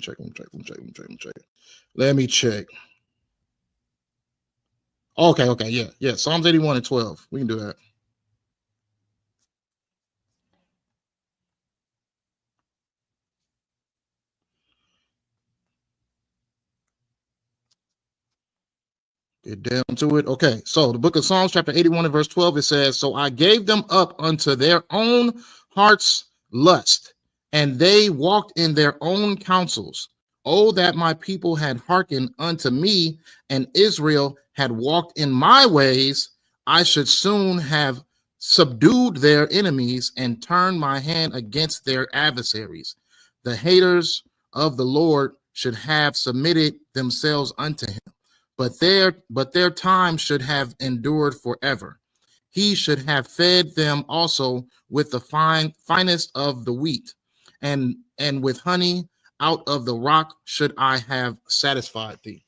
check. Okay. Yeah. Psalms 81 and 12. We can do that. Get down to it. Okay, so the book of Psalms, chapter 81 and verse 12, it says, "So I gave them up unto their own heart's lust, and they walked in their own counsels. Oh, that my people had hearkened unto me, and Israel had walked in my ways, I should soon have subdued their enemies and turned my hand against their adversaries. The haters of the Lord should have submitted themselves unto him. But their time should have endured forever. He should have fed them also with the finest of the wheat, and with honey out of the rock should I have satisfied thee."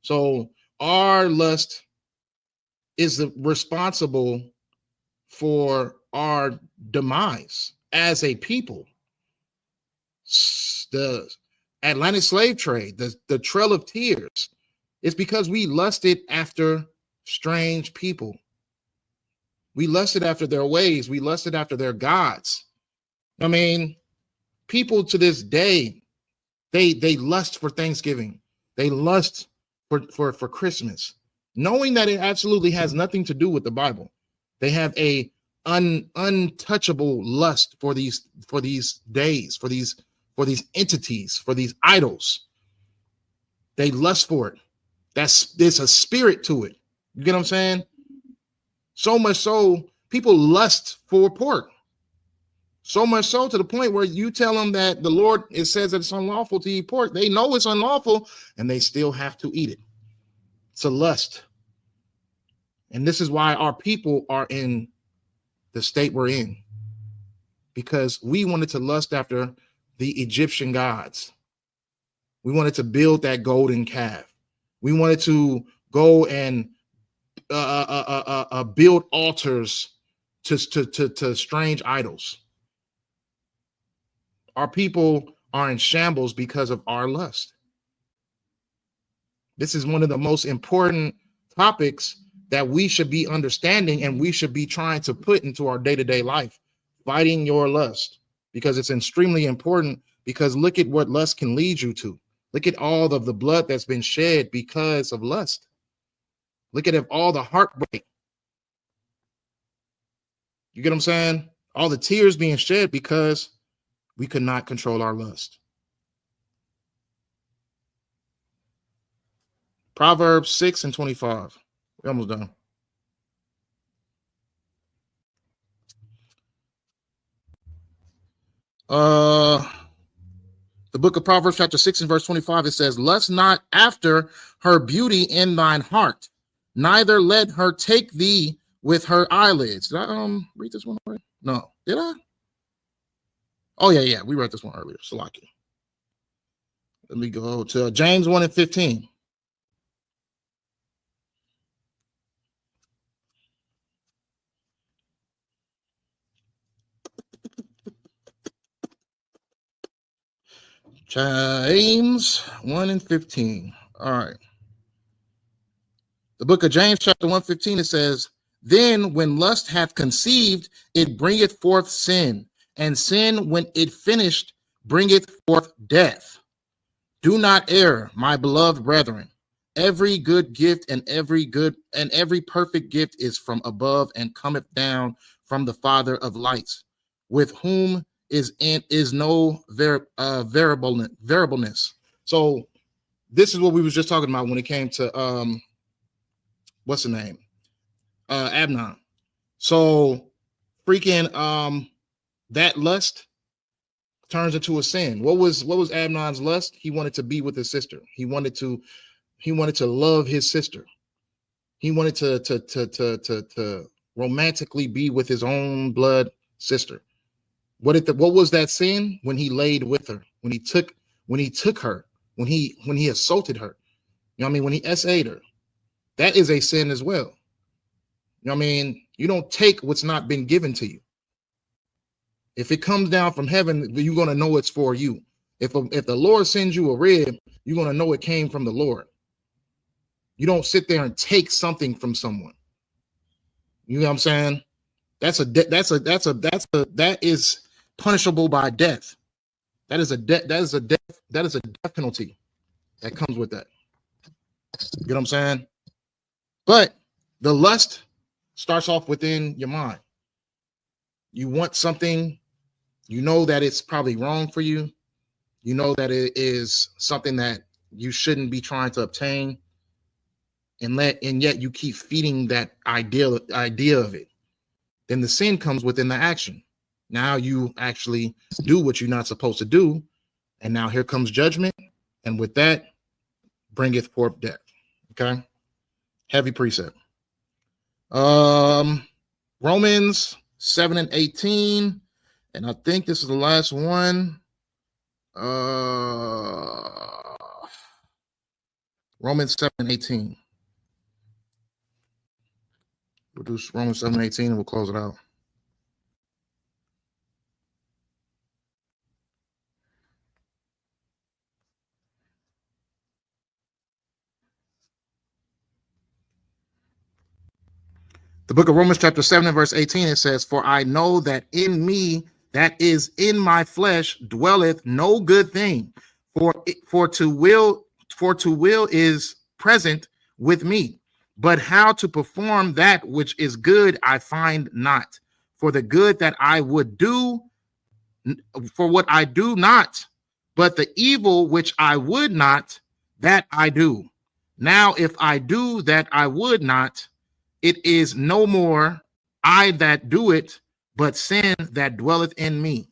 So our lust is responsible for our demise as a people. The Atlantic slave trade, the Trail of Tears, it's because we lusted after strange people. We lusted after their ways. We lusted after their gods. I mean, people to this day, they lust for Thanksgiving. They lust for Christmas, knowing that it absolutely has nothing to do with the Bible. They have a untouchable lust for these days, for these entities, for these idols. They lust for it. There's a spirit to it. You get what I'm saying? So much so, people lust for pork. So much so to the point where you tell them that the Lord, it says that it's unlawful to eat pork. They know it's unlawful, and they still have to eat it. It's a lust. And this is why our people are in the state we're in. Because we wanted to lust after the Egyptian gods. We wanted to build that golden calf. We wanted to go and build altars to strange idols. Our people are in shambles because of our lust. This is one of the most important topics that we should be understanding and we should be trying to put into our day-to-day life, fighting your lust, because it's extremely important. Because look at what lust can lead you to. Look at all of the blood that's been shed because of lust. Look at all the heartbreak. You get what I'm saying? All the tears being shed because we could not control our lust. Proverbs 6 and 25. We're almost done. The book of Proverbs chapter 6 and verse 25, it says, "Lust not after her beauty in thine heart, neither let her take thee with her eyelids." Did I read this one already? No. Did I? Oh, yeah. We read this one earlier. Salaki. Let me go to James 1 and 15. James 1 and 15. All right. The book of James, chapter 1:15, it says, then when lust hath conceived, it bringeth forth sin, and sin, when it finished, bringeth forth death. Do not err, my beloved brethren. Every good gift and every perfect gift is from above and cometh down from the Father of lights, with whom is no variableness. So this is what we was just talking about when it came to what's the name? Abnon. So freaking that lust turns into a sin. What was Abnon's lust? He wanted to be with his sister. He wanted to love his sister. He wanted to romantically be with his own blood sister. What was that sin? When he laid with her, when he took her, when he assaulted her. You know what I mean? When he SA'd her. That is a sin as well. You know what I mean? You don't take what's not been given to you. If it comes down from heaven, you're going to know it's for you. If the Lord sends you a rib, you're going to know it came from the Lord. You don't sit there and take something from someone. You know what I'm saying? That is punishable by death. That is a death penalty that comes with that. You know what I'm saying? But the lust starts off within your mind. You want something, you know that it's probably wrong for you. You know that it is something that you shouldn't be trying to obtain, and yet you keep feeding that idea of it. Then the sin comes within the action. Now you actually do what you're not supposed to do, and now here comes judgment, and with that bringeth forth death. Okay, heavy precept. Romans 7 and 18, and I think this is the last one. Romans 7 and 18. We'll do Romans 7 and 18 and we'll close it out. The book of Romans chapter 7 and verse 18, it says, for I know that in me, that is in my flesh, dwelleth no good thing, for to will is present with me, but how to perform that which is good I find not. For the good that I would do, for what I do not, but the evil which I would not, that I do. Now if I do that I would not, it is no more I that do it, but sin that dwelleth in me.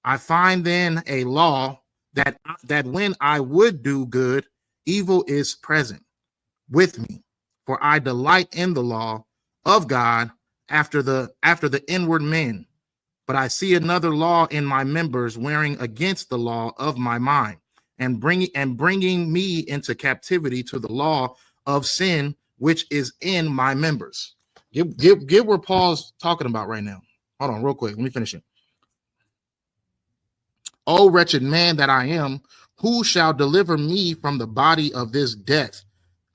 I find then a law that when I would do good, evil is present with me. For I delight in the law of God after the inward man. But I see another law in my members, wearing against the law of my mind, and bringing me into captivity to the law of sin, which is in my members. Get where Paul's talking about right now. Hold on real quick. Let me finish it. O wretched man that I am, who shall deliver me from the body of this death?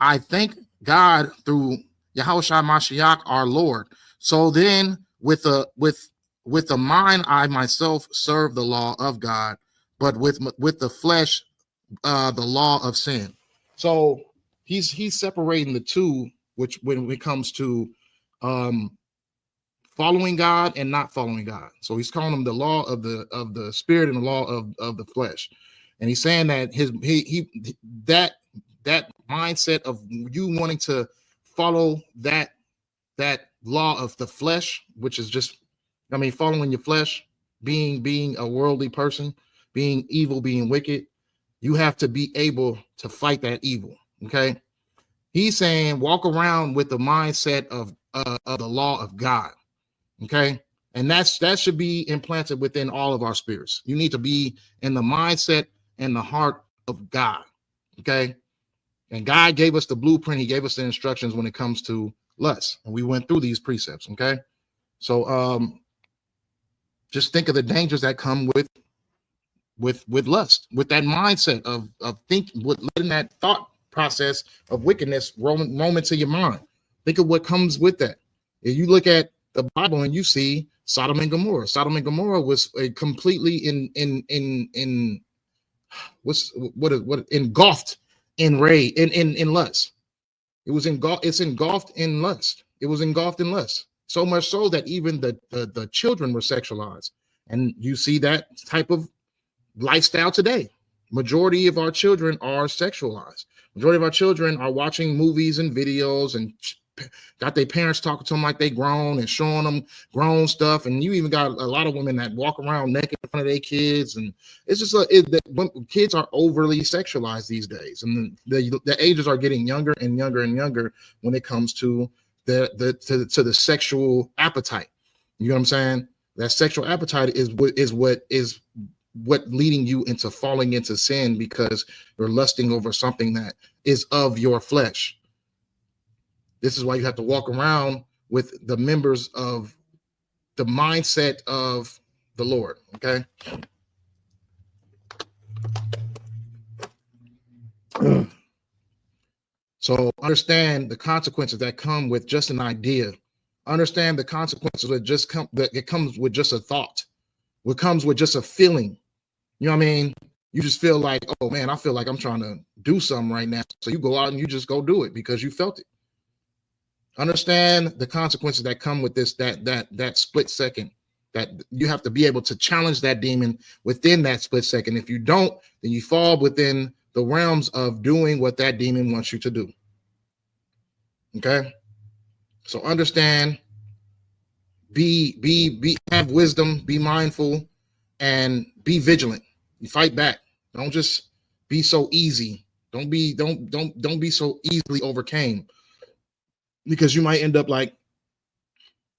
I thank God through Yahushua Mashiach our Lord. So then with the mind I myself serve the law of God, but with the flesh the law of sin. So he's separating the two, which when it comes to following God and not following God. So he's calling them the law of the spirit and the law of the flesh. And he's saying that that mindset of you wanting to follow that law of the flesh, which is just, I mean, following your flesh, being a worldly person, being evil, being wicked, you have to be able to fight that evil. Okay. He's saying walk around with the mindset of the law of God. Okay. And that should be implanted within all of our spirits. You need to be in the mindset and the heart of God. Okay. And God gave us the blueprint. He gave us the instructions when it comes to lust. And we went through these precepts. Okay. So just think of the dangers that come with lust, with that mindset of thinking, with letting that thought process of wickedness roam into your mind. Think of what comes with that. If you look at the Bible and you see Sodom and Gomorrah. Sodom and Gomorrah was completely engulfed in lust. It's engulfed in lust. It was engulfed in lust. So much so that even the children were sexualized. And you see that type of lifestyle today. Majority of our children are sexualized. Majority of our children are watching movies and videos and got their parents talking to them like they grown and showing them grown stuff. And you even got a lot of women that walk around naked in front of their kids. And it's just kids are overly sexualized these days. And the ages are getting younger and younger and younger when it comes to the sexual appetite. You know what I'm saying? That sexual appetite is what leading you into falling into sin, because you're lusting over something that is of your flesh. This is why you have to walk around with the members of the mindset of the Lord. Okay. So understand the consequences that come with just an idea. Understand the consequences that it comes with just a thought. What comes with just a feeling. You know what I mean? You just feel like, oh man, I feel like I'm trying to do something right now. So you go out and you just go do it because you felt it. Understand the consequences that come with this, that split second, that you have to be able to challenge that demon within that split second. If you don't, then you fall within the realms of doing what that demon wants you to do. Okay. So understand, have wisdom, be mindful, and be vigilant. You fight back. Don't just be so easy. Don't be so easily overcame, because you might end up like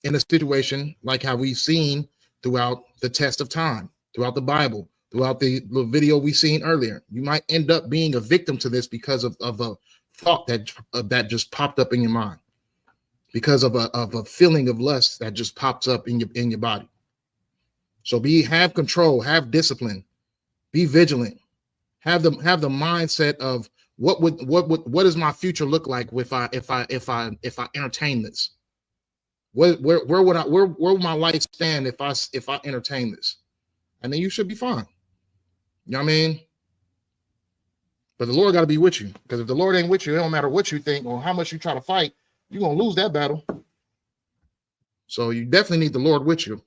in a situation like how we've seen throughout the test of time, throughout the Bible, throughout the video we seen earlier. You might end up being a victim to this because of a thought that just popped up in your mind, because of a feeling of lust that just pops up in your body. So have control, have discipline, be vigilant, have the mindset of what does my future look like if I entertain this? Where would my life stand if I entertain this? And then you should be fine. You know what I mean? But the Lord got to be with you, because if the Lord ain't with you, it don't matter what you think or how much you try to fight, you're gonna lose that battle. So you definitely need the Lord with you.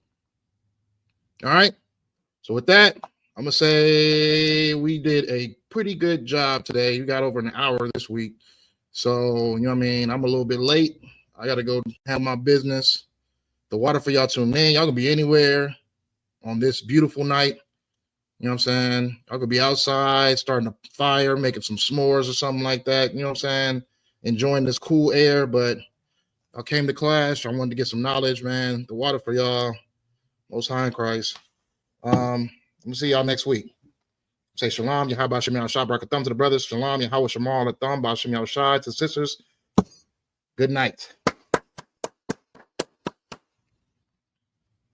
All right. So with that, I'm gonna say we did a pretty good job today. You got over an hour this week. So, you know what I mean? I'm a little bit late. I got to go have my business. The water for y'all tune in. Y'all can be anywhere on this beautiful night. You know what I'm saying? Y'all could be outside, starting a fire, making some s'mores or something like that. You know what I'm saying? Enjoying this cool air. But I came to class. I wanted to get some knowledge, man. The water for y'all. Most High in Christ. I'm gonna see y'all next week. Say shalom, Yahweh Shem Yahweh Shai, Barak Thumb to the brothers. Shalom, Yahweh Shamar, Thumb, Bashem Yahweh Shai to the sisters. Good night.